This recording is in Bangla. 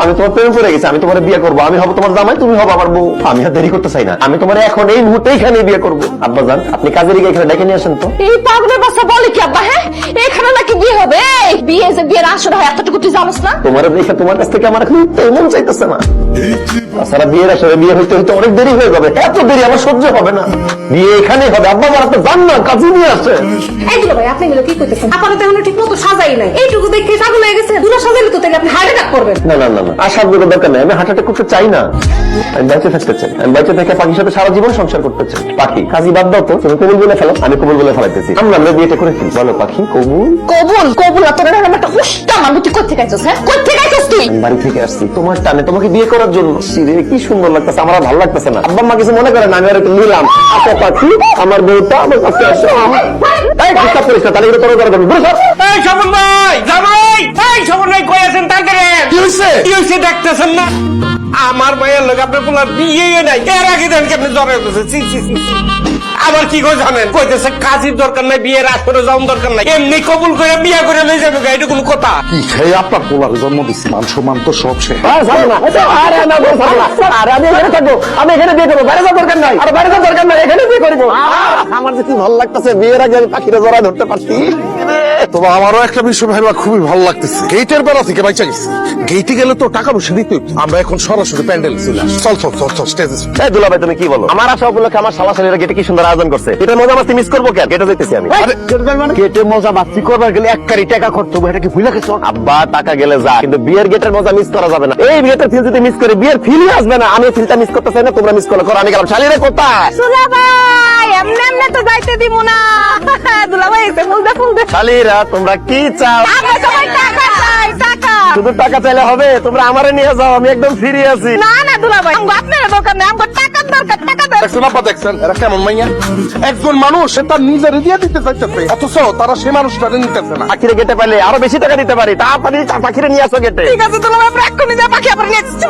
আমি তোমার প্রেমে পড়ে গেছি, আমি তোমার বিয়ে করবো, আমি হবো তোমার জামাই, তুমি হবো আমার বউ। আমি আর দেরি করতে চাই না, আমি তোমার এখন এই মুহূর্তে এখানে বিয়ে করবো। আব্বাজান আপনি কাজের গিয়ে এখানে ডেকে নিয়ে আসেন তো। এই পাগলের বাচ্চা বলে কি আব্বা? হ্যাঁ, এখানে নাকি বিয়ে হবে? এই বিয়ে যে বিয়ের আসর হয় এতটুকু তুই জানোস না? তোমার দেখে তোমার কাছ থেকে আমার এখন মন চাইতেছে না। তাছাড়া বিয়ের আসরে বিয়ে হইতে হইতে অনেক দেরি হয়ে যাবে, এত দেরি আমার সহ্য হবে না। বিয়ে এখানেই হবে। আব্বা আমার তো জান না, কাজে নিয়ে আসে। এই দুলা ভাই আপনি এগুলো কি করতেছেন? আপনারা তো এখনো ঠিক মতো সাজাই নাই, এইটুকু দেখে পাগল হয়ে গেছে। দুলা সাজাইলে তো তাহলে আপনি হার্ট অ্যাটাক করবেন। না না না না, আসার দরকার নেই, আমি হার্ট অ্যাটাক করতে চাই না। আমি বেঁচে থাকতে চাই, আমি বেঁচে থেকে পাখির সাথে সারা জীবন সংসার করতে চাই। পাখি কাজী বাদ দাও তো, তুমি কবুল বলে ফেলো, আমি কবুল বলে ফেলাইতেছি। আমরা বিয়েটা করে ফেলি, বলো পাখি কবুল। কবুল কবুল তোর এরকম একটা উষ্টা মানুষ তুই কোথা থেকে আইছস? হ্যাঁ, কোথা থেকে আইছস তুই? আমি বাড়ি থেকে আসছি তোমার টানে, তোমাকে বিয়ে করার জন্য। সিরে কি সুন্দর লাগতেছে, আমার আর ভালো লাগতেছে না। আব্বা মা কিছু মনে করেন আমি আর নিলাম। আচ্ছা পাখি আমার বউটা আমার কাছে আসো। এই ডিস্টার্ব করিস না, তাহলে তোর দরকার নেই। এই স্বপন ভাই, জামাই, এই স্বপন ভাই কই আছেন? তাড়াতাড়ি কি হইছে? কি হইছে দেখতেছেন না? আমার ভাইয়ের লোক আপনার পোলার বিয়ে নাই, এর আগে দেন কেমনি জ্বরে উঠেছে। ছি, ছি, ছি, ছি। আবার কি করে জানেন? কইতেছে কাজীর দরকার নাই, বিয়ের আসরে যাওয়ার দরকার নাই, এমনি কবুল করে বিয়ে করে লই যাবে। এটা কোনো কথা? কি খেয়ে আপনার পোলার জন্ম দিচ্ছি, মান সম্মান তো সব শেষ। আরে না বউ, ছাড়ো না। আরে আমি এখানে থাকবো, আমি এখানে বিয়ে করবো, বাইরে যাওয়ার দরকার নাই। আর বাইরে যাওয়ার দরকার নাই, এখানে বিয়ে করবো। আমার যে কি ভালো লাগতেছে, বিয়ের আগে আমি পাখিটা জড়ায় ধরতে পারছি। তবে আমারও একটা বিষয় ভাইবা খুবই ভালো লাগতেছে, গেটের বেলা থেকে বাইচা গেছি। গেটে গেলে তো টাকা পয়সা দিতে হইতো। আমরা এখন সরাসরি প্যান্ডেল চলে আসি। চল চল চল চল স্টেজে। এই দুলা ভাই তুমি কি বলো? আমার আসা উপলক্ষে আমার শালা-শালীরা গেটে কি সুন্দর আয়োজন করছে। এটা মজা মাস্তি মিস করবো কেন? গেটে যাইতেছি আমি। গেটে মজা মাস্তি করবার গেলে এক কারি টাকা খরচ হবে, এটা কি ভুলে গেছো? আব্বা টাকা গেলে যা, কিন্তু বিয়ের গেটের মজা মিস করা যাবে না। এই গেটের ফিল যদি মিস করে বিয়ের ফিলই আসবে না। আমি ফিলটা মিস করতে চাই না, তোমরা মিস করো। আমি গেলাম। শালীরা কোথায়? দুলা ভাই এমনি এমনি তো যাইতে দিব না। দুলা ভাই এসে ফুল দে ফুল দে। শালীরা তোমরা কি চাও? আমরা সবাই টাকা চাই, টাকা। শুধু টাকা চাইলে হবে? তোমরা আমারে নিয়ে যাও, আমি একদম ফ্রি আছি। না না দুলা ভাই আমগো আপনার দরকার নেই, আমগো টাকার দরকার, টাকা দরকার। দেখছেন আপা, দেখছেন এরা কেমন মাইয়া? একজন মানুষ সে তার নিজের দিয়ে দিতে চাইতেছে, অথচ তারা সে মানুষটাকে নিতেছে না। পাখিরে গেটে পাইলে আরো বেশি টাকা দিতে পারি। তাড়াতাড়ি পাখিরে নিয়ে আসো গেটে। ঠিক আছে দুলা ভাই, আমরা এক্ষুনি যা পাখি আবার নিয়ে আসছি।